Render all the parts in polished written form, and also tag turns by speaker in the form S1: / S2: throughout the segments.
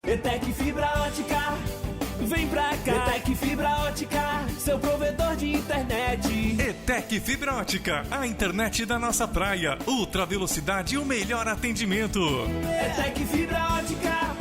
S1: ETEC Fibra Ótica, vem pra cá. ETEC Fibra Ótica, seu provedor de internet.
S2: ETEC Fibra Ótica, a internet da nossa praia. Ultra velocidade e o melhor atendimento.
S1: ETEC Fibra Ótica,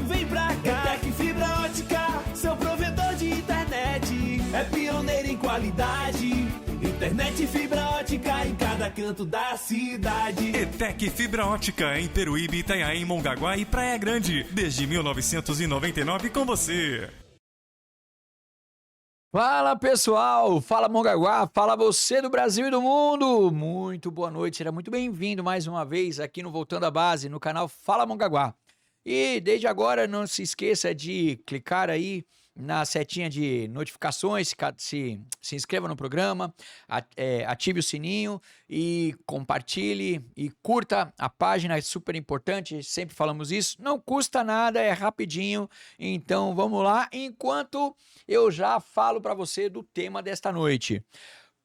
S1: vem pra cá. ETEC Fibra Ótica, seu provedor de internet. É pioneiro em qualidade. Internet fibra ótica em cada canto da cidade.
S2: ETEC Fibra Ótica em Peruíbe, Itanhaém, Mongaguá e Praia Grande. Desde 1999 com você.
S3: Fala pessoal, fala Mongaguá, fala você do Brasil e do mundo. Muito boa noite, seja muito bem-vindo mais uma vez aqui no Voltando à Base, no canal Fala Mongaguá. E desde agora não se esqueça de clicar aí na setinha de notificações, se inscreva no programa, ative o sininho e compartilhe e curta a página, é super importante, sempre falamos isso, não custa nada, é rapidinho, então vamos lá, enquanto eu já falo para você do tema desta noite.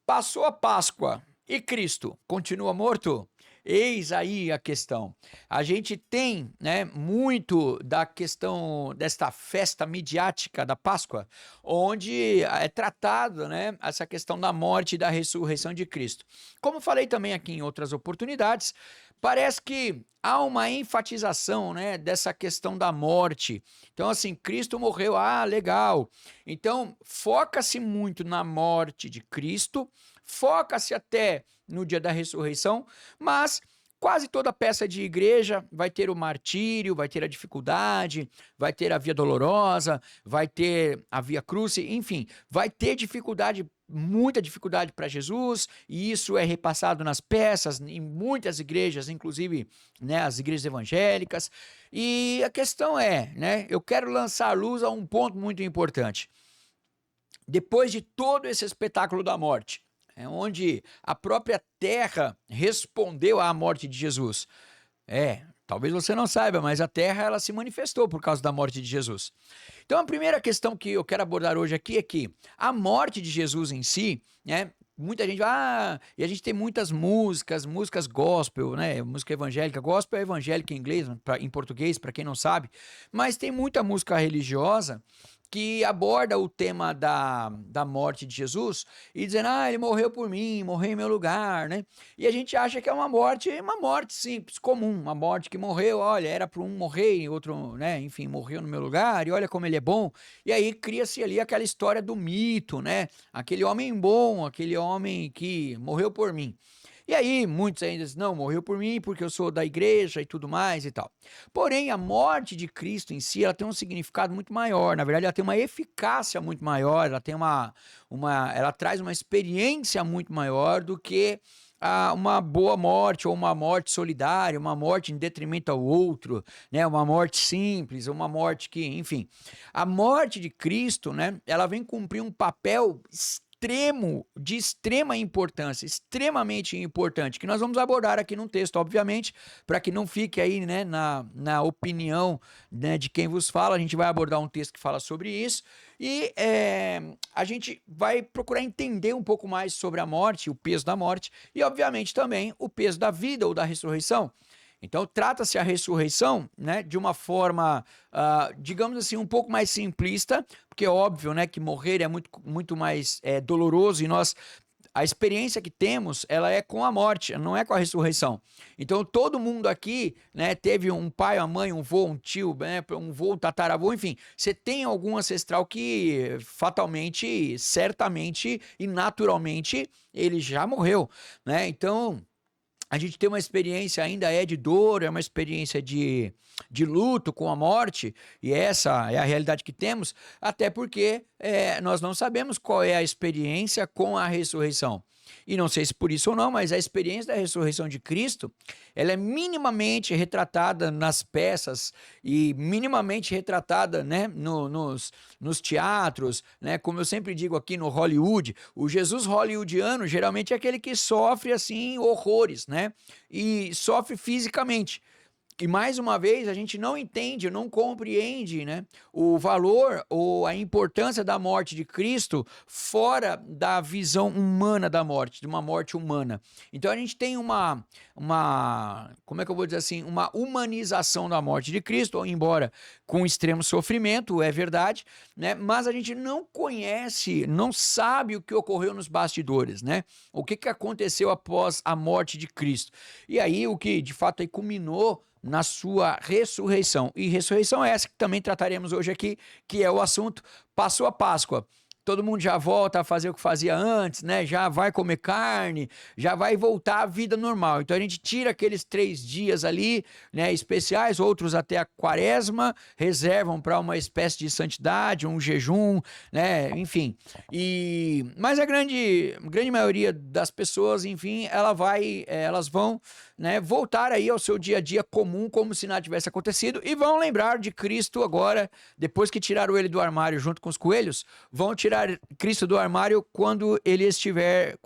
S3: Passou a Páscoa e Cristo continua morto? Eis aí a questão. A gente tem, né, muito da questão desta festa midiática da Páscoa, onde é tratado, né, essa questão da morte e da ressurreição de Cristo. Como falei também aqui em outras oportunidades, parece que há uma enfatização, né, dessa questão da morte. Então, assim, Cristo morreu, legal. Então, foca-se muito na morte de Cristo, foca-se até no dia da ressurreição, mas quase toda peça de igreja vai ter o martírio, vai ter a dificuldade, vai ter a via dolorosa, vai ter a via crucis, enfim, vai ter dificuldade, muita dificuldade para Jesus, e isso é repassado nas peças, em muitas igrejas, inclusive, né, as igrejas evangélicas, e a questão é, né, eu quero lançar luz a um ponto muito importante. Depois de todo esse espetáculo da morte, onde a própria terra respondeu à morte de Jesus. Talvez você não saiba, mas a terra ela se manifestou por causa da morte de Jesus. Então a primeira questão que eu quero abordar hoje aqui é que a morte de Jesus em si, né, muita gente e a gente tem muitas músicas gospel, né, música evangélica, gospel é evangélica em inglês, em português, para quem não sabe, mas tem muita música religiosa que aborda o tema da morte de Jesus e dizendo, ele morreu por mim, morreu em meu lugar, né? E a gente acha que é uma morte simples, comum, uma morte que morreu, olha, era para um morrer e outro, né, enfim, morreu no meu lugar e olha como ele é bom. E aí cria-se ali aquela história do mito, né? Aquele homem bom, aquele homem que morreu por mim. E aí, muitos ainda dizem, não, morreu por mim porque eu sou da igreja e tudo mais e tal. Porém, a morte de Cristo em si, ela tem um significado muito maior. Na verdade, ela tem uma eficácia muito maior, ela tem ela traz uma experiência muito maior do que uma boa morte ou uma morte solidária, uma morte em detrimento ao outro, né? Uma morte simples, uma morte que, enfim. A morte de Cristo, né? Ela vem cumprir um papel de extrema importância, extremamente importante, que nós vamos abordar aqui num texto, obviamente, para que não fique aí, né, na opinião, né, de quem vos fala. A gente vai abordar um texto que fala sobre isso e a gente vai procurar entender um pouco mais sobre a morte, o peso da morte e, obviamente, também o peso da vida ou da ressurreição. Então, trata-se a ressurreição, né, de uma forma, digamos assim, um pouco mais simplista, porque é óbvio, né, que morrer é muito mais doloroso e a experiência que temos, ela é com a morte, não é com a ressurreição. Então, todo mundo aqui, né, teve um pai, uma mãe, um vô, um tio, né, um vô, um tataravô, enfim, você tem algum ancestral que fatalmente, certamente e naturalmente ele já morreu, né? Então, a gente tem uma experiência ainda de dor, é uma experiência de luto com a morte, e essa é a realidade que temos, até porque nós não sabemos qual é a experiência com a ressurreição. E não sei se por isso ou não, mas a experiência da ressurreição de Cristo, ela é minimamente retratada nas peças e minimamente retratada, né, nos teatros, né, como eu sempre digo aqui no Hollywood, o Jesus hollywoodiano geralmente é aquele que sofre assim horrores, né, e sofre fisicamente. E mais uma vez, a gente não entende, não compreende, né, o valor ou a importância da morte de Cristo fora da visão humana da morte, de uma morte humana. Então a gente tem como é que eu vou dizer assim, uma humanização da morte de Cristo, embora com extremo sofrimento, é verdade, né, mas a gente não conhece, não sabe o que ocorreu nos bastidores, né, o que aconteceu após a morte de Cristo. E aí o que de fato aí culminou na sua ressurreição. E ressurreição é essa que também trataremos hoje aqui, que é o assunto. Passou a Páscoa, todo mundo já volta a fazer o que fazia antes, né? Já vai comer carne, já vai voltar à vida normal. Então a gente tira aqueles 3 dias ali, né, especiais, outros até a quaresma, reservam para uma espécie de santidade, um jejum, né? Enfim. Mas a grande maioria das pessoas, enfim, elas vão, né, voltar aí ao seu dia a dia comum, como se nada tivesse acontecido, e vão lembrar de Cristo agora, depois que tiraram ele do armário junto com os coelhos, vão tirar Cristo do armário quando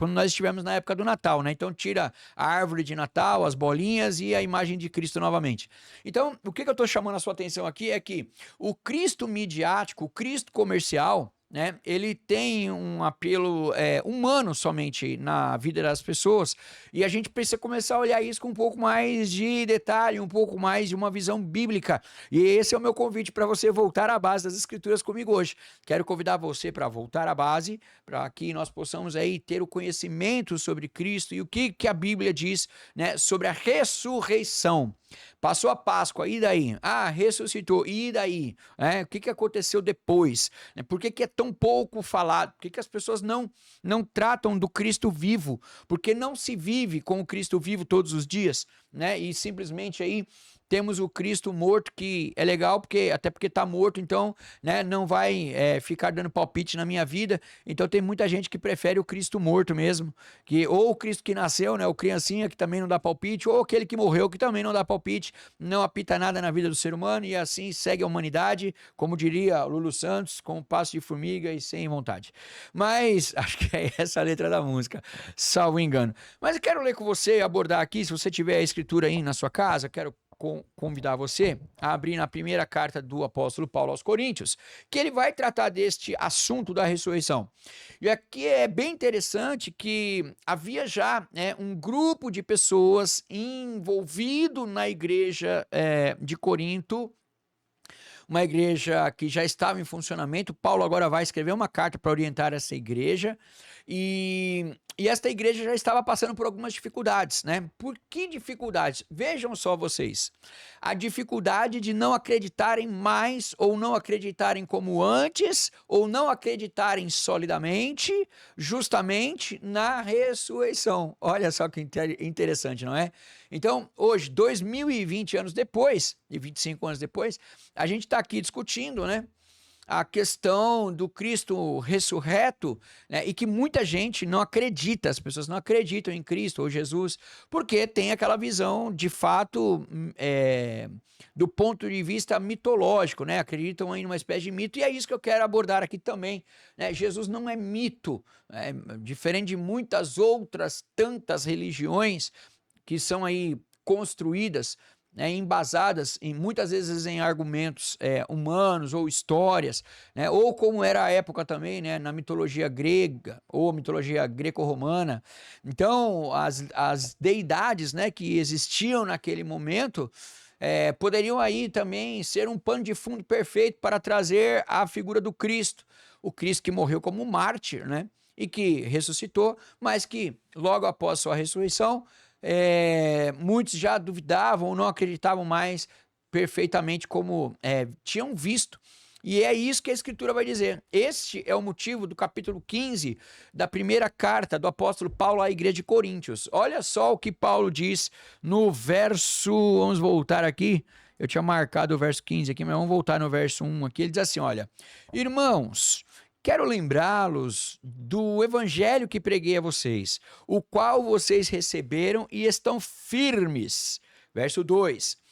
S3: nós estivermos na época do Natal, né? Então tira a árvore de Natal, as bolinhas e a imagem de Cristo novamente. Então, o que eu estou chamando a sua atenção aqui é que o Cristo midiático, o Cristo comercial, né, ele tem um apelo humano somente na vida das pessoas, e a gente precisa começar a olhar isso com um pouco mais de detalhe, um pouco mais de uma visão bíblica. E esse é o meu convite para você voltar à base das Escrituras comigo hoje. Quero convidar você para voltar à base, para que nós possamos aí ter o conhecimento sobre Cristo e o que a Bíblia diz, né, sobre a ressurreição. Passou a Páscoa, e daí? Ressuscitou, e daí? O que aconteceu depois? Por que é tão pouco falado? Por que as pessoas não tratam do Cristo vivo? Porque não se vive com o Cristo vivo todos os dias, né? E simplesmente aí temos o Cristo morto, que é legal, até porque está morto, então, né, não vai ficar dando palpite na minha vida. Então tem muita gente que prefere o Cristo morto mesmo, ou o Cristo que nasceu, né, o criancinha que também não dá palpite, ou aquele que morreu que também não dá palpite, não apita nada na vida do ser humano, e assim segue a humanidade, como diria Lulu Santos, com um passo de formiga e sem vontade. Mas acho que é essa a letra da música, salvo engano. Mas eu quero ler com você, abordar aqui, se você tiver a escritura aí na sua casa, quero convidar você a abrir na primeira carta do apóstolo Paulo aos Coríntios, que ele vai tratar deste assunto da ressurreição. E aqui é bem interessante que havia já, né, um grupo de pessoas envolvido na igreja de Corinto, uma igreja que já estava em funcionamento. Paulo agora vai escrever uma carta para orientar essa igreja, e esta igreja já estava passando por algumas dificuldades, né? Por que dificuldades? Vejam só vocês, a dificuldade de não acreditarem mais, ou não acreditarem como antes, ou não acreditarem solidamente, justamente na ressurreição. Olha só que interessante, não é? Então, hoje, 2020 anos depois, e 25 anos depois, a gente está aqui discutindo, né, a questão do Cristo ressurreto, né, e que muita gente não acredita, as pessoas não acreditam em Cristo ou Jesus, porque tem aquela visão, de fato, do ponto de vista mitológico, né, acreditam em uma espécie de mito, e é isso que eu quero abordar aqui também, né? Jesus não é mito, diferente de muitas outras tantas religiões que são aí construídas, né, embasadas muitas vezes em argumentos humanos ou histórias, né, ou como era a época também, né, na mitologia grega ou mitologia greco-romana. Então as deidades, né, que existiam naquele momento poderiam aí também ser um pano de fundo perfeito para trazer a figura do Cristo, o Cristo que morreu como mártir, né, e que ressuscitou, mas que logo após sua ressurreição, muitos já duvidavam ou não acreditavam mais perfeitamente como tinham visto. E é isso que a Escritura vai dizer. Este é o motivo do capítulo 15 da primeira carta do apóstolo Paulo à igreja de Coríntios. Olha só o que Paulo diz no verso, vamos voltar aqui, eu tinha marcado o verso 15 aqui, mas vamos voltar no verso 1 aqui. Ele diz assim, olha: irmãos, quero lembrá-los do evangelho que preguei a vocês, o qual vocês receberam e estão firmes. Verso 2.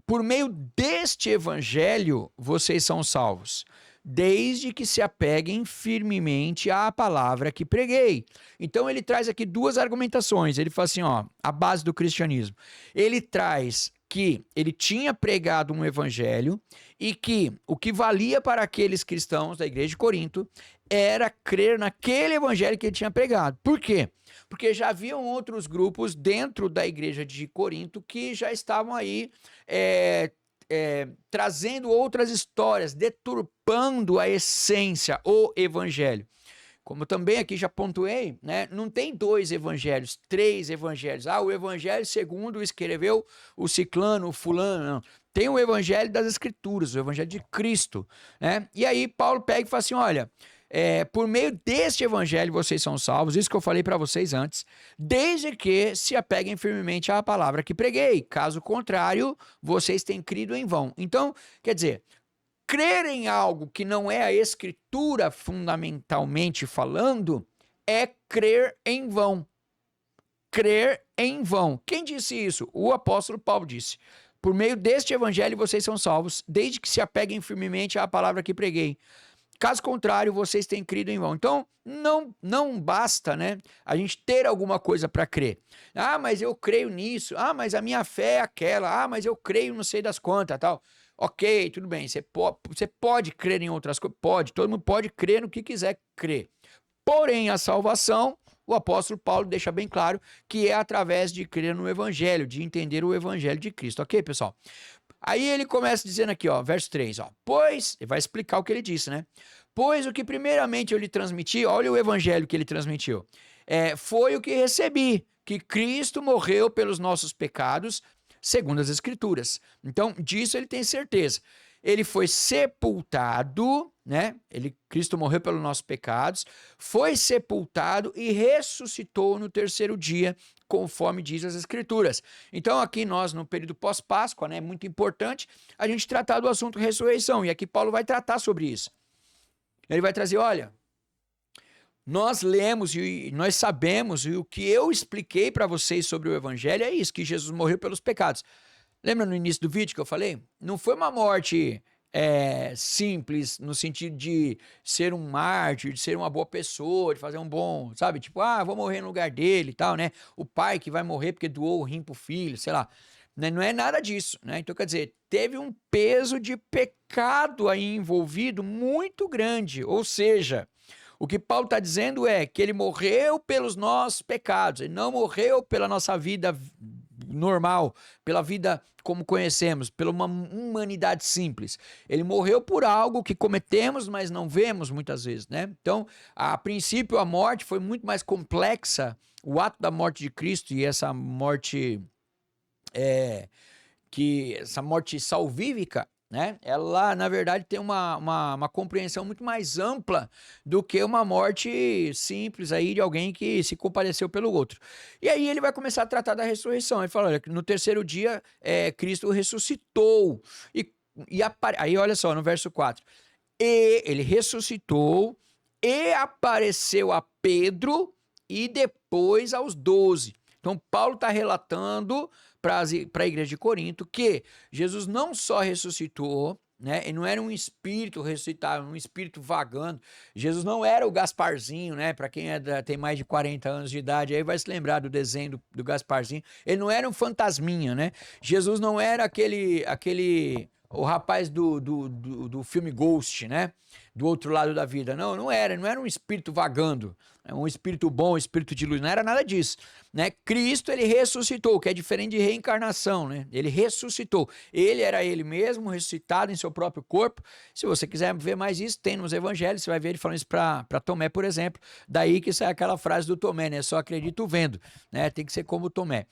S3: Por meio deste evangelho, vocês são salvos, desde que se apeguem firmemente à palavra que preguei. Então ele traz aqui duas argumentações. Ele fala assim, ó, a base do cristianismo. Ele traz que ele tinha pregado um evangelho e que o que valia para aqueles cristãos da igreja de Corinto era crer naquele evangelho que ele tinha pregado. Por quê? Porque já haviam outros grupos dentro da igreja de Corinto que já estavam aí trazendo outras histórias, deturpando a essência, o evangelho. Como também aqui já pontuei, né? Não tem 2 evangelhos, 3 evangelhos. O evangelho segundo escreveu o ciclano, o fulano, não. Tem o evangelho das escrituras, o evangelho de Cristo, né? E aí Paulo pega e fala assim, olha, por meio deste evangelho vocês são salvos, isso que eu falei para vocês antes, desde que se apeguem firmemente à palavra que preguei. Caso contrário, vocês têm crido em vão. Então, quer dizer, crer em algo que não é a escritura fundamentalmente falando, é crer em vão. Crer em vão. Quem disse isso? O apóstolo Paulo disse. Por meio deste evangelho vocês são salvos, desde que se apeguem firmemente à palavra que preguei. Caso contrário, vocês têm crido em vão. Então, não basta, né, a gente ter alguma coisa para crer. Mas eu creio nisso. Mas a minha fé é aquela. Mas eu creio não sei das quantas, tal. Ok, tudo bem, você pode crer em outras coisas? Pode, todo mundo pode crer no que quiser crer. Porém, a salvação, o apóstolo Paulo deixa bem claro que é através de crer no evangelho, de entender o evangelho de Cristo. Ok, pessoal? Aí ele começa dizendo aqui, ó, verso 3, ó, pois, ele vai explicar o que ele disse, né? Pois o que primeiramente eu lhe transmiti, olha o evangelho que ele transmitiu, foi o que recebi, que Cristo morreu pelos nossos pecados, segundo as Escrituras. Então, disso ele tem certeza. Ele foi sepultado, né? Cristo morreu pelos nossos pecados, foi sepultado e ressuscitou no terceiro dia, conforme diz as Escrituras. Então, aqui nós, no período pós-Páscoa, né, é muito importante a gente tratar do assunto ressurreição. E aqui Paulo vai tratar sobre isso. Ele vai trazer, olha, nós lemos e nós sabemos, e o que eu expliquei para vocês sobre o evangelho é isso, que Jesus morreu pelos pecados. Lembra no início do vídeo que eu falei? Não foi uma morte simples, no sentido de ser um mártir, de ser uma boa pessoa, de fazer um bom, sabe? Tipo, vou morrer no lugar dele e tal, né? O pai que vai morrer porque doou o rim pro filho, sei lá. Não é nada disso, né? Então, quer dizer, teve um peso de pecado aí envolvido muito grande, ou seja, o que Paulo está dizendo é que ele morreu pelos nossos pecados, ele não morreu pela nossa vida normal, pela vida como conhecemos, pela uma humanidade simples. Ele morreu por algo que cometemos, mas não vemos muitas vezes, né? Então, a princípio, a morte foi muito mais complexa, o ato da morte de Cristo e essa morte, essa morte salvífica, né? Ela, na verdade, tem uma compreensão muito mais ampla do que uma morte simples aí de alguém que se compadeceu pelo outro. E aí ele vai começar a tratar da ressurreição. Ele fala, olha, no terceiro dia Cristo ressuscitou. Aí olha só, no verso 4. E ele ressuscitou e apareceu a Pedro e depois aos 12. Então Paulo está relatando para a igreja de Corinto que Jesus não só ressuscitou, né? Ele não era um espírito ressuscitado, um espírito vagando. Jesus não era o Gasparzinho, né? Para quem tem mais de 40 anos de idade, aí vai se lembrar do desenho do Gasparzinho. Ele não era um fantasminha, né? Jesus não era o rapaz do filme Ghost, né? Do outro lado da vida. Não era um espírito vagando, um espírito bom, um espírito de luz, não era nada disso, né? Cristo, ele ressuscitou, que é diferente de reencarnação, né? Ele ressuscitou. Ele era ele mesmo, ressuscitado em seu próprio corpo. Se você quiser ver mais isso, tem nos evangelhos, você vai ver ele falando isso para Tomé, por exemplo. Daí que sai aquela frase do Tomé, né? Só acredito vendo, né? Tem que ser como Tomé.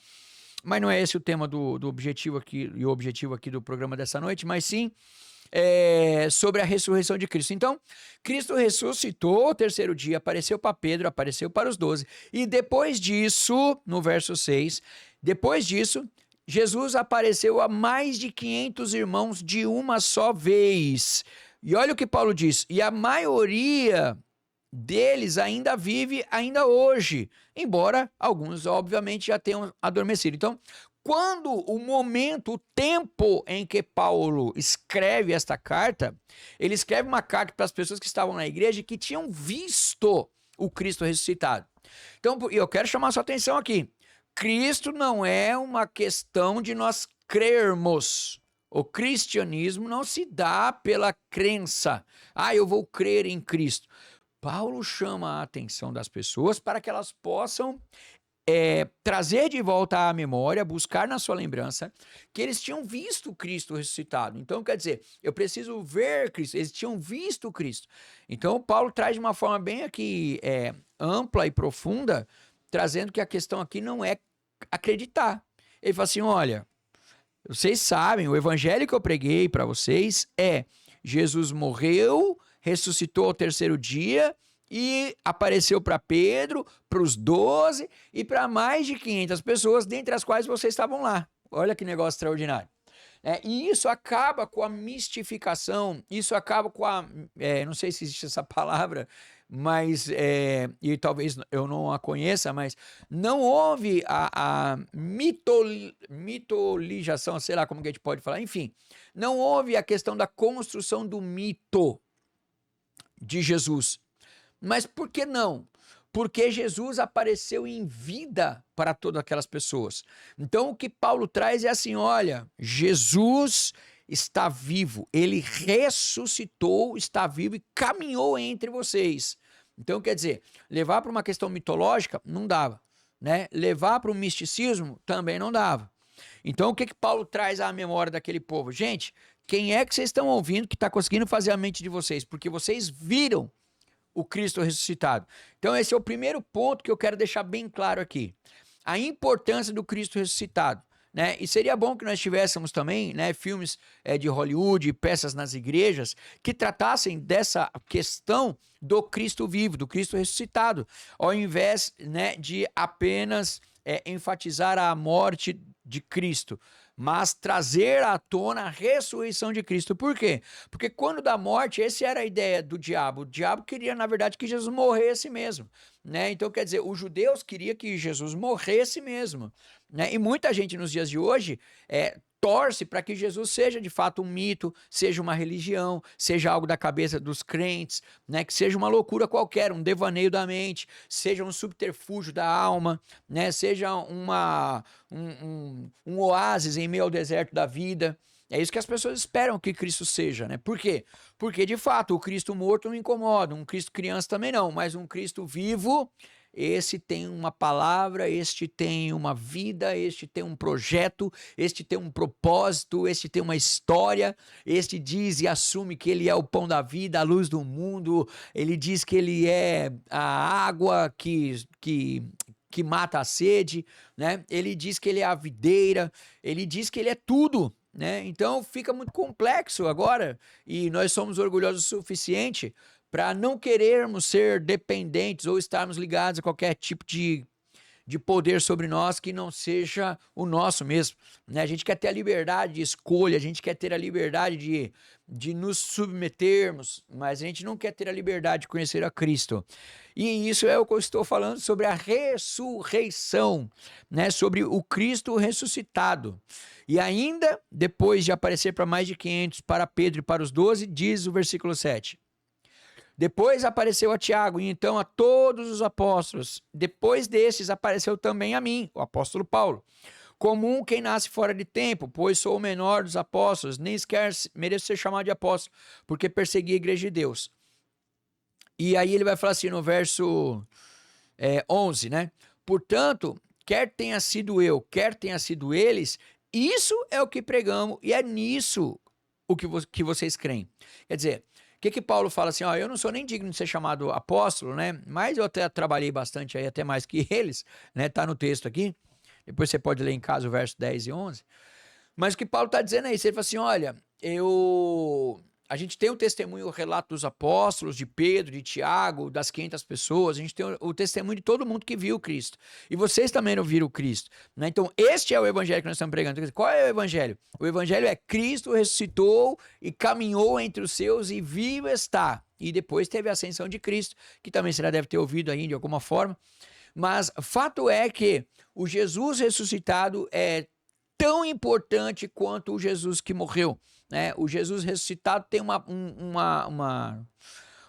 S3: Mas não é esse o tema do objetivo aqui, e o objetivo aqui do programa dessa noite, mas sim sobre a ressurreição de Cristo. Então, Cristo ressuscitou, o terceiro dia, apareceu para Pedro, apareceu para os 12, e depois disso, no verso 6, depois disso, Jesus apareceu a mais de 500 irmãos de uma só vez. E olha o que Paulo diz, e a maioria deles ainda vive ainda hoje, embora alguns obviamente já tenham adormecido. Então, quando o momento, o tempo em que Paulo escreve esta carta, ele escreve uma carta para as pessoas que estavam na igreja e que tinham visto o Cristo ressuscitado. Então, eu quero chamar a sua atenção aqui. Cristo não é uma questão de nós crermos. O cristianismo não se dá pela crença. Eu vou crer em Cristo. Paulo chama a atenção das pessoas para que elas possam trazer de volta à memória, buscar na sua lembrança, que eles tinham visto Cristo ressuscitado. Então, quer dizer, eu preciso ver Cristo. Eles tinham visto Cristo. Então, Paulo traz de uma forma bem aqui ampla e profunda, trazendo que a questão aqui não é acreditar. Ele fala assim, olha, vocês sabem, o evangelho que eu preguei para vocês é Jesus morreu, ressuscitou ao terceiro dia e apareceu para Pedro, para os 12 e para mais de 500 pessoas, dentre as quais vocês estavam lá. Olha que negócio extraordinário. E isso acaba com a mistificação, isso acaba com a... não sei se existe essa palavra, mas... e talvez eu não a conheça, mas não houve a mitologização, sei lá como que a gente pode falar, enfim, não houve a questão da construção do mito de Jesus. Mas por que não? Porque Jesus apareceu em vida para todas aquelas pessoas. Então o que Paulo traz é assim, olha, Jesus está vivo, ele ressuscitou, está vivo e caminhou entre vocês. Então quer dizer, levar para uma questão mitológica não dava, né? Levar para o misticismo também não dava. Então o que Paulo traz à memória daquele povo? Gente, quem é que vocês estão ouvindo que está conseguindo fazer a mente de vocês? Porque vocês viram o Cristo ressuscitado. Então esse é o primeiro ponto que eu quero deixar bem claro aqui. A importância do Cristo ressuscitado. Né? E seria bom que nós tivéssemos também, né, filmes de Hollywood, peças nas igrejas, que tratassem dessa questão do Cristo vivo, do Cristo ressuscitado, ao invés, né, de apenas enfatizar a morte de Cristo, mas trazer à tona a ressurreição de Cristo. Por quê? Porque quando da morte, essa era a ideia do diabo. O diabo queria, na verdade, que Jesus morresse mesmo. Né? Então, quer dizer, os judeus queriam que Jesus morresse mesmo. Né? E muita gente nos dias de hoje torce para que Jesus seja de fato um mito, seja uma religião, seja algo da cabeça dos crentes, né? Que seja uma loucura qualquer, um devaneio da mente, seja um subterfúgio da alma, né? Seja um oásis em meio ao deserto da vida. É isso que as pessoas esperam que Cristo seja, né? Por quê? Porque, de fato, o Cristo morto não incomoda, um Cristo criança também não, mas um Cristo vivo, esse tem uma palavra, este tem uma vida, este tem um projeto, este tem um propósito, este tem uma história, este diz e assume que ele é o pão da vida, a luz do mundo, ele diz que ele é a água que mata a sede, né? Ele diz que ele é a videira, ele diz que ele é tudo, né? Então fica muito complexo agora e nós somos orgulhosos o suficiente para não querermos ser dependentes ou estarmos ligados a qualquer tipo de poder sobre nós que não seja o nosso mesmo. Né? A gente quer ter a liberdade de escolha, a gente quer ter a liberdade de nos submetermos, mas a gente não quer ter a liberdade de conhecer a Cristo. E isso é o que eu estou falando sobre a ressurreição, né? Sobre o Cristo ressuscitado. E ainda, depois de aparecer para mais de 500, para Pedro e para os 12, diz o versículo 7. Depois apareceu a Tiago e então a todos os apóstolos. Depois destes apareceu também a mim, o apóstolo Paulo. Comum quem nasce fora de tempo, pois sou o menor dos apóstolos, nem sequer mereço ser chamado de apóstolo, porque persegui a igreja de Deus. E aí ele vai falar assim no verso 11, né? Portanto, quer tenha sido eu, quer tenha sido eles, isso é o que pregamos e é nisso o que vocês creem. Quer dizer, o que Paulo fala assim, eu não sou nem digno de ser chamado apóstolo, né? Mas eu até trabalhei bastante aí, até mais que eles, né? Tá no texto aqui. Depois você pode ler em casa o verso 10 e 11. Mas o que Paulo está dizendo é isso. Ele fala assim, olha, a gente tem o testemunho, o relato dos apóstolos, de Pedro, de Tiago, das 500 pessoas, a gente tem o testemunho de todo mundo que viu Cristo. E vocês também não viram Cristo. Né? Então, este é o evangelho que nós estamos pregando. Qual é o evangelho? O evangelho é Cristo ressuscitou e caminhou entre os seus e vivo está. E depois teve a ascensão de Cristo, que também você já deve ter ouvido aí de alguma forma. Mas fato é que o Jesus ressuscitado é tão importante quanto o Jesus que morreu. Né? O Jesus ressuscitado tem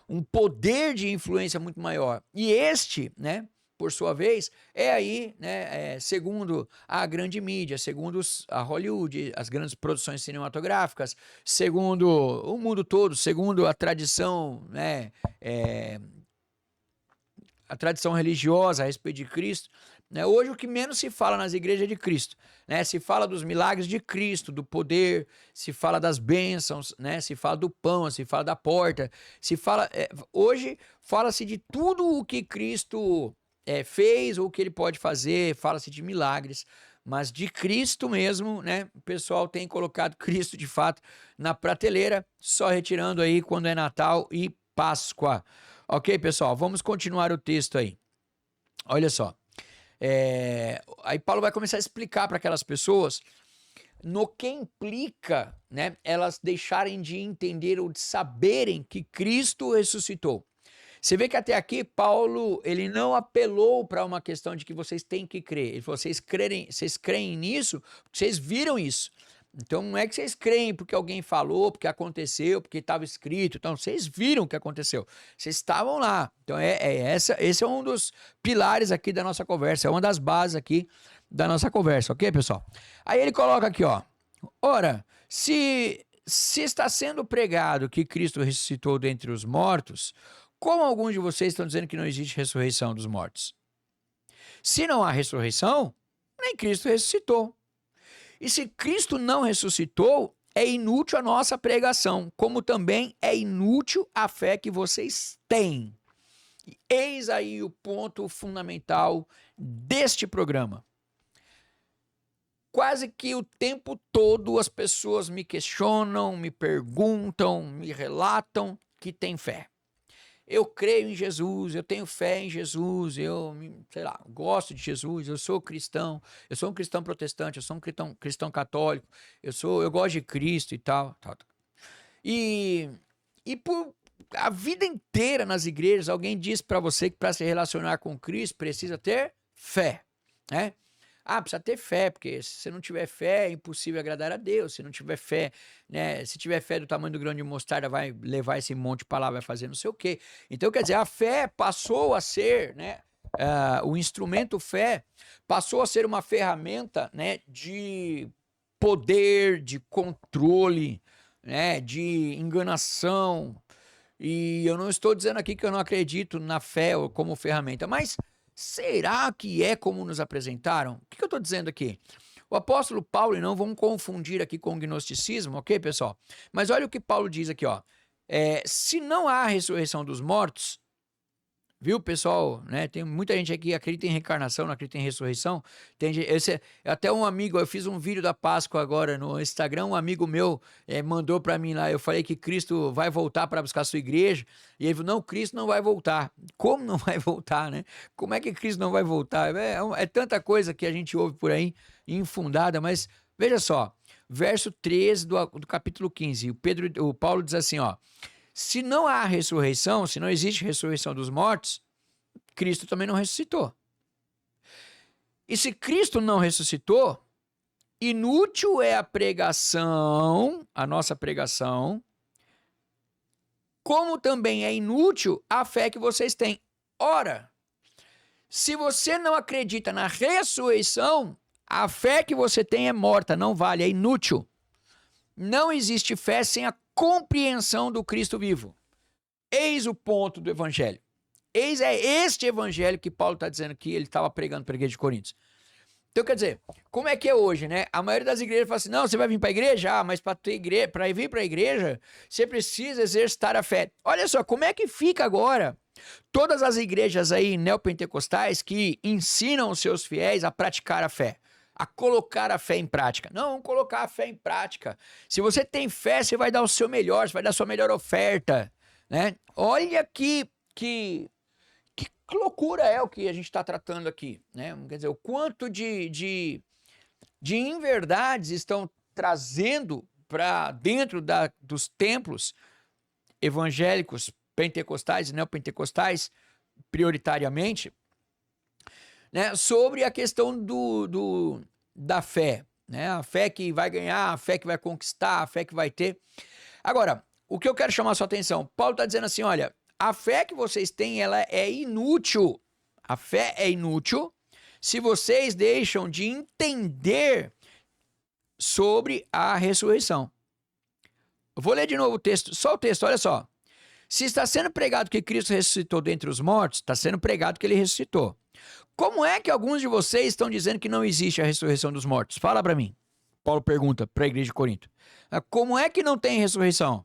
S3: um poder de influência muito maior. E este, né, por sua vez, é aí, né, segundo a grande mídia, segundo a Hollywood, as grandes produções cinematográficas, segundo o mundo todo, segundo a tradição, né, a tradição religiosa a respeito de Cristo, né? Hoje o que menos se fala nas igrejas é de Cristo, né? Se fala dos milagres de Cristo, do poder, se fala das bênçãos, né? Se fala do pão, se fala da porta, se fala... hoje fala-se de tudo o que Cristo fez ou o que ele pode fazer, fala-se de milagres, mas de Cristo mesmo, né? O pessoal tem colocado Cristo de fato na prateleira, só retirando aí quando é Natal e Páscoa. Ok, pessoal, vamos continuar o texto aí. Olha só. Aí Paulo vai começar a explicar para aquelas pessoas no que implica, né, elas deixarem de entender ou de saberem que Cristo ressuscitou. Você vê que até aqui Paulo ele não apelou para uma questão de que vocês têm que crer. Ele falou, vocês creem nisso porque vocês viram isso. Então não é que vocês creem porque alguém falou, porque aconteceu, porque estava escrito. Então vocês viram o que aconteceu. Vocês estavam lá. Então esse é um dos pilares aqui da nossa conversa. É uma das bases aqui da nossa conversa. Ok, pessoal? Aí ele coloca aqui, ó. Ora, se está sendo pregado que Cristo ressuscitou dentre os mortos, como alguns de vocês estão dizendo que não existe ressurreição dos mortos? Se não há ressurreição, nem Cristo ressuscitou. E se Cristo não ressuscitou, é inútil a nossa pregação, como também é inútil a fé que vocês têm. Eis aí o ponto fundamental deste programa. Quase que o tempo todo as pessoas me questionam, me perguntam, me relatam que têm fé. Eu creio em Jesus, eu tenho fé em Jesus, eu, sei lá, gosto de Jesus, eu sou um cristão protestante, eu sou um cristão católico, eu gosto de Cristo e tal. E por a vida inteira nas igrejas, alguém diz para você que para se relacionar com Cristo precisa ter fé, né? Precisa ter fé, porque se você não tiver fé, é impossível agradar a Deus. Se não tiver fé, né? Se tiver fé do tamanho do grão de mostarda, vai levar esse monte para lá, vai fazer não sei o quê. Então, quer dizer, a fé passou a ser, né? O instrumento fé passou a ser uma ferramenta, né? De poder, de controle, né? De enganação. E eu não estou dizendo aqui que eu não acredito na fé como ferramenta, mas... será que é como nos apresentaram? O que eu estou dizendo aqui? O apóstolo Paulo, e não vamos confundir aqui com o gnosticismo, ok, pessoal? Mas olha o que Paulo diz aqui, ó. Se não há ressurreição dos mortos, viu, pessoal, né? Tem muita gente aqui que acredita em reencarnação, não acredita em ressurreição. Até um amigo, eu fiz um vídeo da Páscoa agora no Instagram, um amigo meu mandou para mim lá, eu falei que Cristo vai voltar para buscar a sua igreja, e ele falou, não, Cristo não vai voltar. Como não vai voltar, né? Como é que Cristo não vai voltar? É tanta coisa que a gente ouve por aí, infundada, mas veja só, verso 13 do capítulo 15, o Paulo diz assim, ó, se não há ressurreição, se não existe ressurreição dos mortos, Cristo também não ressuscitou. E se Cristo não ressuscitou, inútil é a pregação, a nossa pregação, como também é inútil a fé que vocês têm. Ora, se você não acredita na ressurreição, a fé que você tem é morta, não vale, é inútil. Não existe fé sem a compreensão do Cristo vivo. Eis o ponto do evangelho. Eis este evangelho que Paulo está dizendo que ele estava pregando para a igreja de Coríntios. Então, quer dizer, como é que é hoje, né? A maioria das igrejas fala assim, não, você vai vir para a igreja? Mas para vir para a igreja, você precisa exercitar a fé. Olha só, como é que fica agora todas as igrejas aí neopentecostais que ensinam os seus fiéis a praticar a fé? A colocar a fé em prática. Não, vamos colocar a fé em prática. Se você tem fé, você vai dar o seu melhor, você vai dar a sua melhor oferta, né? Olha que loucura é o que a gente está tratando aqui, né? Quer dizer, o quanto de inverdades estão trazendo para dentro dos templos evangélicos, pentecostais e neopentecostais, prioritariamente, né, sobre a questão da fé, né? A fé que vai ganhar, a fé que vai conquistar, a fé que vai ter. Agora, o que eu quero chamar a sua atenção, Paulo está dizendo assim, olha, a fé que vocês têm, ela é inútil. A fé é inútil se vocês deixam de entender sobre a ressurreição. Eu vou ler de novo o texto, só o texto, olha só. Se está sendo pregado que Cristo ressuscitou dentre os mortos, está sendo pregado que ele ressuscitou. Como é que alguns de vocês estão dizendo que não existe a ressurreição dos mortos? Fala para mim. Paulo pergunta para a igreja de Corinto. Como é que não tem ressurreição?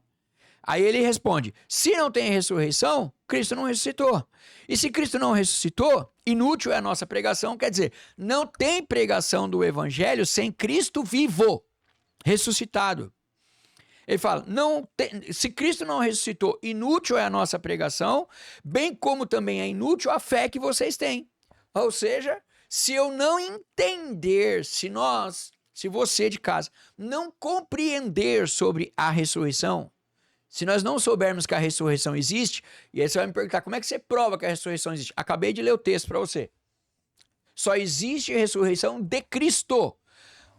S3: Aí ele responde, se não tem ressurreição, Cristo não ressuscitou. E se Cristo não ressuscitou, inútil é a nossa pregação, quer dizer, não tem pregação do evangelho sem Cristo vivo, ressuscitado. Ele fala, se Cristo não ressuscitou, inútil é a nossa pregação, bem como também é inútil a fé que vocês têm. Ou seja, se eu não entender, se você de casa não compreender sobre a ressurreição, se nós não soubermos que a ressurreição existe, e aí você vai me perguntar, como é que você prova que a ressurreição existe? Acabei de ler o texto para você. Só existe ressurreição de Cristo.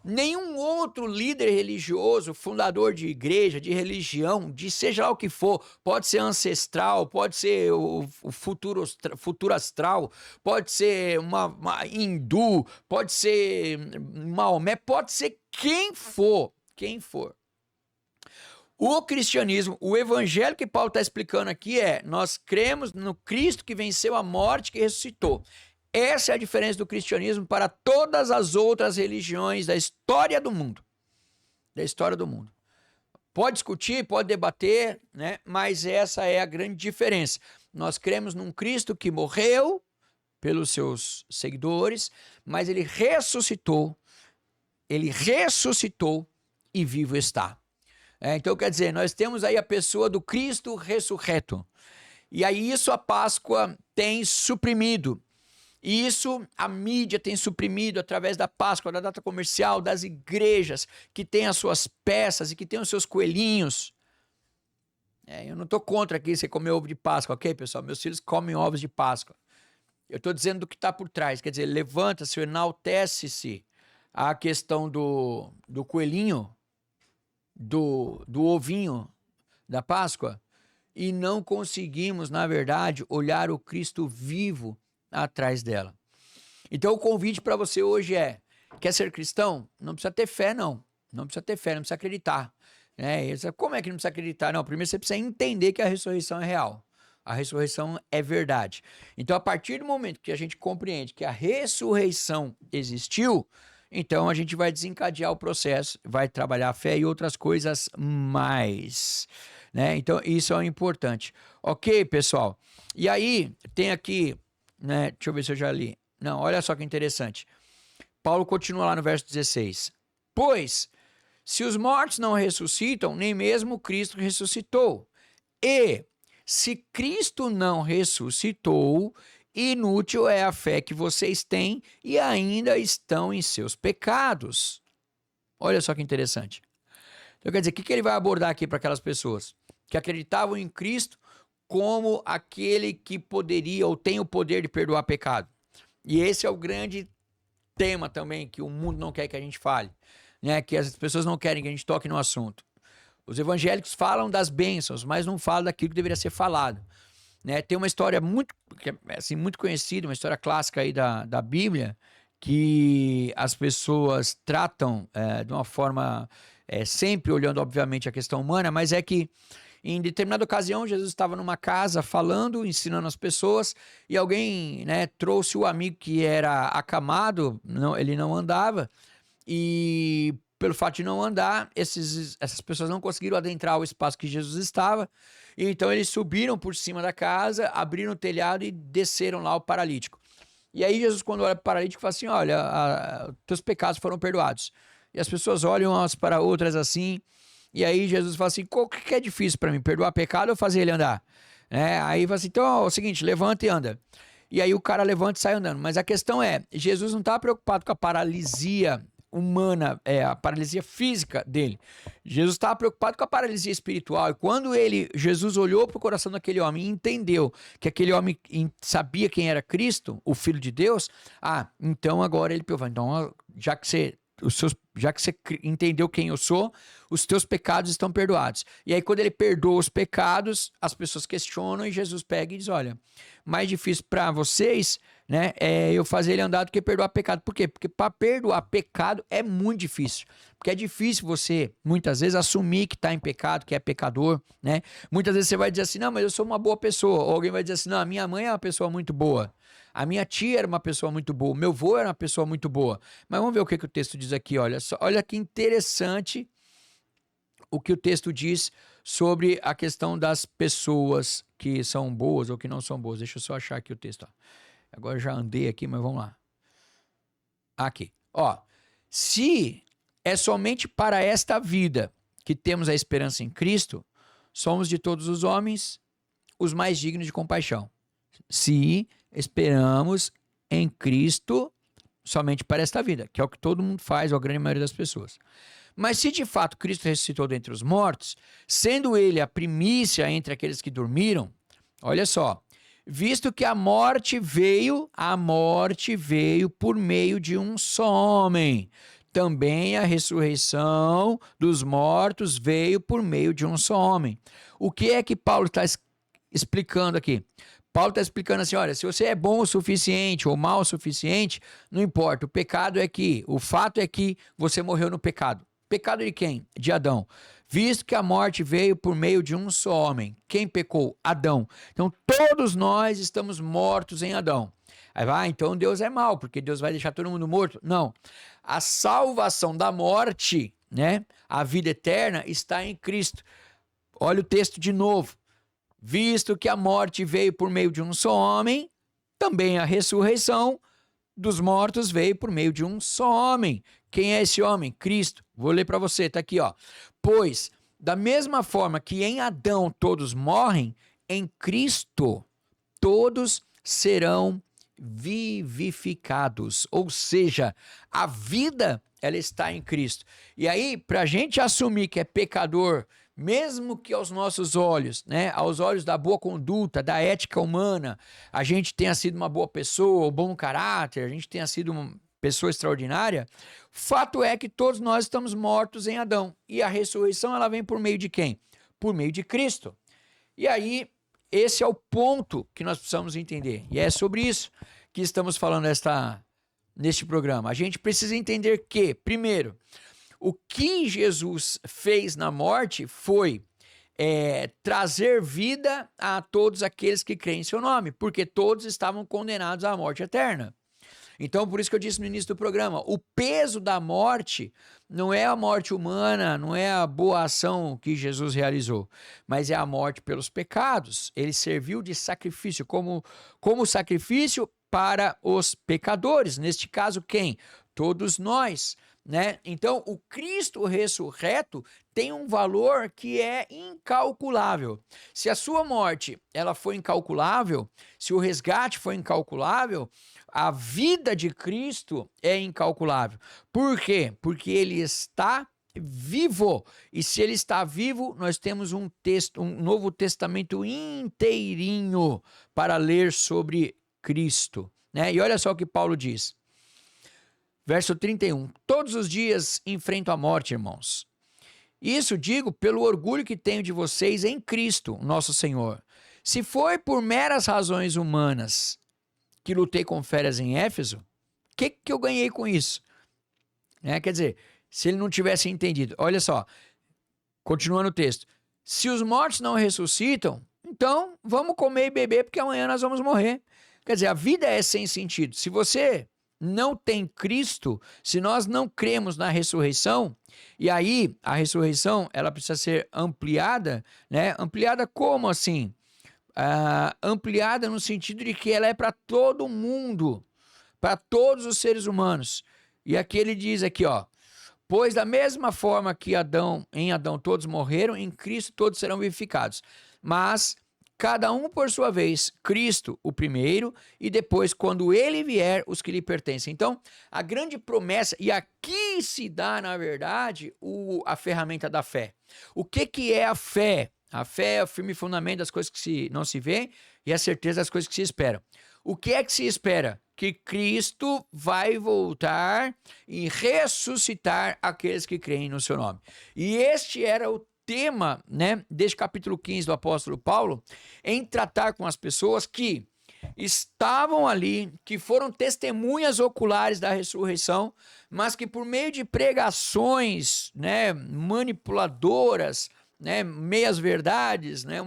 S3: Nenhum outro líder religioso, fundador de igreja, de religião, de seja lá o que for, pode ser ancestral, pode ser o futuro astral, pode ser uma hindu, pode ser Maomé, pode ser quem for. O cristianismo, o evangelho que Paulo está explicando aqui nós cremos no Cristo que venceu a morte, que ressuscitou. Essa é a diferença do cristianismo para todas as outras religiões da história do mundo. Pode discutir, pode debater, né? Mas essa é a grande diferença. Nós cremos num Cristo que morreu pelos seus seguidores, mas ele ressuscitou e vivo está. Então, quer dizer, nós temos aí a pessoa do Cristo ressurreto. E aí isso a Páscoa tem suprimido. E isso a mídia tem suprimido através da Páscoa, da data comercial, das igrejas que têm as suas peças e que têm os seus coelhinhos. Eu não estou contra aqui você comer ovo de Páscoa, ok, pessoal? Meus filhos comem ovos de Páscoa. Eu estou dizendo do que está por trás. Quer dizer, levanta-se, enaltece-se a questão do coelhinho, do ovinho da Páscoa, e não conseguimos, na verdade, olhar o Cristo vivo atrás dela. Então o convite para você hoje quer ser cristão? Não precisa ter fé, não precisa acreditar. Como é que não precisa acreditar? Não, primeiro você precisa entender que a ressurreição é real. A ressurreição é verdade. Então a partir do momento que a gente compreende que a ressurreição existiu, então a gente vai desencadear o processo, vai trabalhar a fé e outras coisas mais. Então isso é importante. Ok, pessoal? E aí tem aqui, deixa eu ver se eu já li. Não, olha só que interessante. Paulo continua lá no verso 16. Pois, se os mortos não ressuscitam, nem mesmo Cristo ressuscitou. E, se Cristo não ressuscitou, inútil é a fé que vocês têm e ainda estão em seus pecados. Olha só que interessante. Então, quer dizer, o que ele vai abordar aqui para aquelas pessoas que acreditavam em Cristo como aquele que poderia ou tem o poder de perdoar pecado? E esse é o grande tema também que o mundo não quer que a gente fale, que as pessoas não querem que a gente toque no assunto. Os evangélicos falam das bênçãos, mas não falam daquilo que deveria ser falado. Tem uma história muito conhecida, uma história clássica aí da Bíblia, que as pessoas tratam de uma forma, sempre olhando obviamente a questão humana, mas é que em determinada ocasião Jesus estava numa casa falando, ensinando as pessoas, e alguém trouxe o amigo que era acamado, ele não andava, e pelo fato de não andar, essas pessoas não conseguiram adentrar o espaço que Jesus estava, e então eles subiram por cima da casa, abriram o telhado e desceram lá o paralítico. E aí Jesus, quando olha para o paralítico, fala assim, olha, teus pecados foram perdoados. E as pessoas olham umas para outras assim, e aí Jesus fala assim, o que é difícil para mim, perdoar pecado ou fazer ele andar? Aí fala assim, então é o seguinte, levanta e anda. E aí o cara levanta e sai andando. Mas a questão Jesus não está preocupado com a paralisia humana, a paralisia física dele. Jesus estava preocupado com a paralisia espiritual. E quando Jesus olhou para o coração daquele homem e entendeu que aquele homem sabia quem era Cristo, o Filho de Deus, então agora ele pensou, então já que os seus já que você entendeu quem eu sou, os teus pecados estão perdoados. E aí, quando ele perdoa os pecados, as pessoas questionam e Jesus pega e diz, olha, mais difícil para vocês, né, é eu fazer ele andar do que perdoar pecado. Por quê? Porque para perdoar pecado é muito difícil. Porque é difícil você, muitas vezes, assumir que está em pecado, que é pecador, né? Muitas vezes você vai dizer assim, não, mas eu sou uma boa pessoa. Ou alguém vai dizer assim, não, a minha mãe é uma pessoa muito boa. A minha tia era uma pessoa muito boa, meu avô era uma pessoa muito boa. Mas vamos ver o que o texto diz aqui, olha só. Olha que interessante o que o texto diz sobre a questão das pessoas que são boas ou que não são boas. Deixa eu só achar aqui o texto. Ó. Agora eu já andei aqui, mas vamos lá. Aqui. Ó, se é somente para esta vida que temos a esperança em Cristo, somos de todos os homens os mais dignos de compaixão. Se esperamos em Cristo somente para esta vida, que é o que todo mundo faz, ou a grande maioria das pessoas. Mas se de fato Cristo ressuscitou dentre os mortos, sendo ele a primícia entre aqueles que dormiram, olha só, visto que a morte veio por meio de um só homem, também a ressurreição dos mortos veio por meio de um só homem. O que é que Paulo está explicando aqui? Paulo está explicando assim, olha, se você é bom o suficiente ou mal o suficiente, não importa, o fato é que você morreu no pecado. Pecado de quem? De Adão. Visto que a morte veio por meio de um só homem. Quem pecou? Adão. Então todos nós estamos mortos em Adão. Aí vai, então Deus é mau, porque Deus vai deixar todo mundo morto? Não. A salvação da morte, né? A vida eterna está em Cristo. Olha o texto de novo. Visto que a morte veio por meio de um só homem, também a ressurreição dos mortos veio por meio de um só homem. Quem é esse homem? Cristo. Vou ler para você, tá aqui, ó. Pois, da mesma forma que em Adão todos morrem, em Cristo todos serão vivificados. Ou seja, a vida, ela está em Cristo. E aí, para a gente assumir que é pecador, mesmo que aos nossos olhos, né, aos olhos da boa conduta, da ética humana, a gente tenha sido uma boa pessoa, um bom caráter, a gente tenha sido uma pessoa extraordinária, fato é que todos nós estamos mortos em Adão. E a ressurreição, ela vem por meio de quem? Por meio de Cristo. E aí, esse é o ponto que nós precisamos entender. E é sobre isso que estamos falando neste programa. A gente precisa entender que, primeiro, o que Jesus fez na morte foi trazer vida a todos aqueles que creem em seu nome, porque todos estavam condenados à morte eterna. Então, por isso que eu disse no início do programa, o peso da morte não é a morte humana, não é a boa ação que Jesus realizou, mas é a morte pelos pecados. Ele serviu de sacrifício, como sacrifício para os pecadores. Neste caso, quem? Todos nós. Né? Então, o Cristo ressurreto tem um valor que é incalculável. Se a sua morte ela foi incalculável, se o resgate foi incalculável, a vida de Cristo é incalculável. Por quê? Porque ele está vivo. E se ele está vivo, nós temos um Novo Testamento inteirinho para ler sobre Cristo. Né? E olha só o que Paulo diz. Verso 31, todos os dias enfrento a morte, irmãos. Isso digo pelo orgulho que tenho de vocês em Cristo, nosso Senhor. Se foi por meras razões humanas que lutei com feras em Éfeso, o que eu ganhei com isso? Quer dizer, se ele não tivesse entendido, olha só, continuando o texto, se os mortos não ressuscitam, então vamos comer e beber porque amanhã nós vamos morrer. Quer dizer, a vida é sem sentido. Se você não tem Cristo, se nós não cremos na ressurreição, e aí a ressurreição ela precisa ser ampliada, né? Ampliada como assim? Ampliada no sentido de que ela é para todo mundo, para todos os seres humanos. E aqui ele diz aqui, ó, pois da mesma forma que em Adão todos morreram, em Cristo todos serão vivificados. Mas cada um por sua vez, Cristo o primeiro, e depois, quando ele vier, os que lhe pertencem. Então, a grande promessa, e aqui se dá, na verdade, a ferramenta da fé. O que é a fé? A fé é o firme fundamento das coisas que não se vê e a certeza das coisas que se esperam. O que é que se espera? que Cristo vai voltar e ressuscitar aqueles que creem no seu nome. E este era o tema, né, deste capítulo 15 do apóstolo Paulo, em tratar com as pessoas que estavam ali, que foram testemunhas oculares da ressurreição, mas que por meio de pregações, né, manipuladoras, né, meias verdades, né,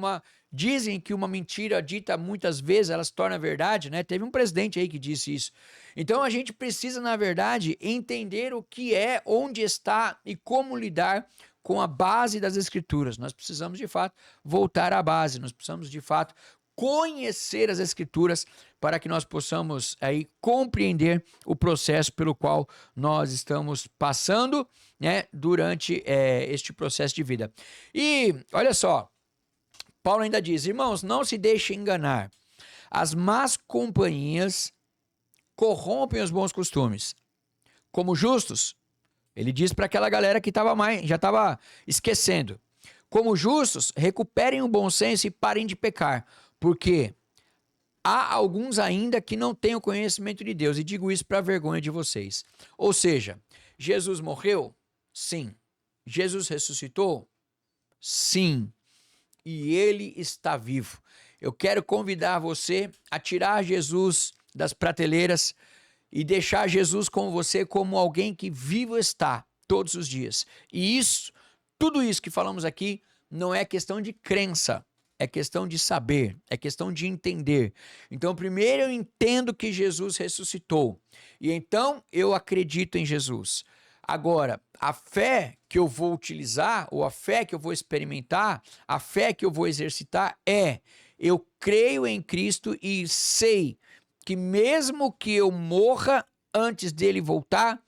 S3: dizem que uma mentira dita muitas vezes ela se torna verdade, né? Teve um presidente aí que disse isso. Então a gente precisa, na verdade, entender o que é, onde está e como lidar com a base das Escrituras. Nós precisamos, de fato, voltar à base, nós precisamos, de fato, conhecer as Escrituras para que nós possamos aí compreender o processo pelo qual nós estamos passando, né, durante este processo de vida. E, olha só, Paulo ainda diz, irmãos, não se deixem enganar. As más companhias corrompem os bons costumes. Como justos, ele diz para aquela galera que já estava esquecendo. Como justos, recuperem o bom senso e parem de pecar, porque há alguns ainda que não têm o conhecimento de Deus, e digo isso para a vergonha de vocês. Ou seja, Jesus morreu? Sim. Jesus ressuscitou? Sim. E ele está vivo. Eu quero convidar você a tirar Jesus das prateleiras e deixar Jesus com você como alguém que vivo está todos os dias. E isso, tudo isso que falamos aqui, não é questão de crença, é questão de saber, é questão de entender. Então, primeiro eu entendo que Jesus ressuscitou, e então eu acredito em Jesus. Agora, a fé que eu vou utilizar, ou a fé que eu vou experimentar, a fé que eu vou exercitar eu creio em Cristo e sei que mesmo que eu morra antes dele voltar,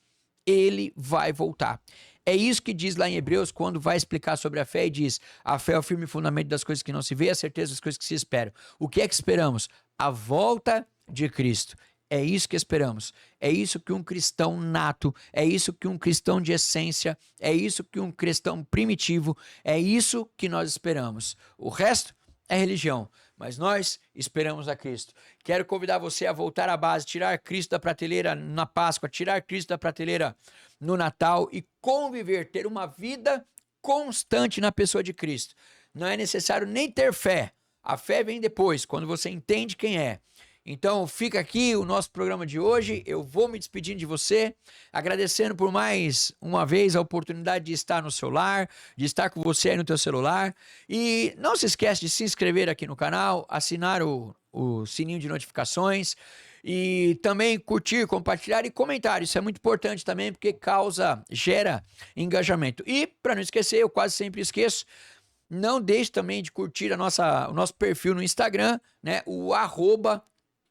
S3: ele vai voltar. É isso que diz lá em Hebreus, quando vai explicar sobre a fé, e diz, a fé é o firme fundamento das coisas que não se vê, a certeza das coisas que se esperam. O que é que esperamos? A volta de Cristo. É isso que esperamos, é isso que um cristão nato, é isso que um cristão de essência, é isso que um cristão primitivo, é isso que nós esperamos. O resto é religião, mas nós esperamos a Cristo. Quero convidar você a voltar à base, tirar Cristo da prateleira na Páscoa, tirar Cristo da prateleira no Natal e conviver, ter uma vida constante na pessoa de Cristo. Não é necessário nem ter fé, a fé vem depois, quando você entende quem é. Então fica aqui o nosso programa de hoje, eu vou me despedindo de você, agradecendo por mais uma vez a oportunidade de estar no seu lar, de estar com você aí no teu celular, e não se esquece de se inscrever aqui no canal, assinar o sininho de notificações, e também curtir, compartilhar e comentar, isso é muito importante também, porque gera engajamento. E para não esquecer, eu quase sempre esqueço, não deixe também de curtir o nosso perfil no Instagram, né, o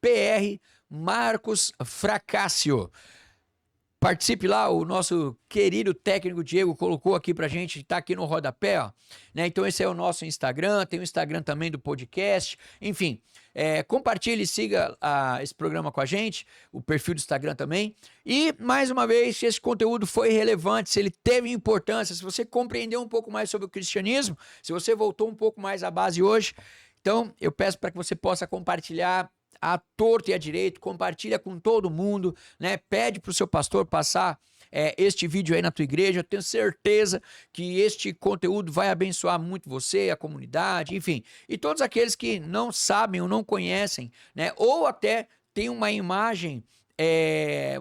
S3: @PR Marcos Fracácio. Participe lá, o nosso querido técnico Diego colocou aqui pra gente, tá aqui no rodapé, ó, né? Então esse é o nosso Instagram, tem o Instagram também do podcast, enfim, compartilhe e siga esse programa com a gente, o perfil do Instagram também, e mais uma vez, se esse conteúdo foi relevante, se ele teve importância, se você compreendeu um pouco mais sobre o cristianismo, se você voltou um pouco mais à base hoje, então eu peço para que você possa compartilhar à torto e à direito, compartilha com todo mundo, né? Pede para o seu pastor passar este vídeo aí na tua igreja, eu tenho certeza que este conteúdo vai abençoar muito você, a comunidade, enfim, e todos aqueles que não sabem ou não conhecem, né? Ou até tem uma imagem,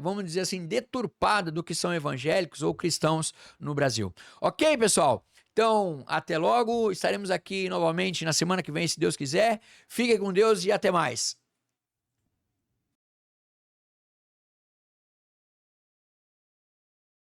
S3: vamos dizer assim, deturpada do que são evangélicos ou cristãos no Brasil. Ok, pessoal? Então, até logo, estaremos aqui novamente na semana que vem, se Deus quiser. Fiquem com Deus e até mais.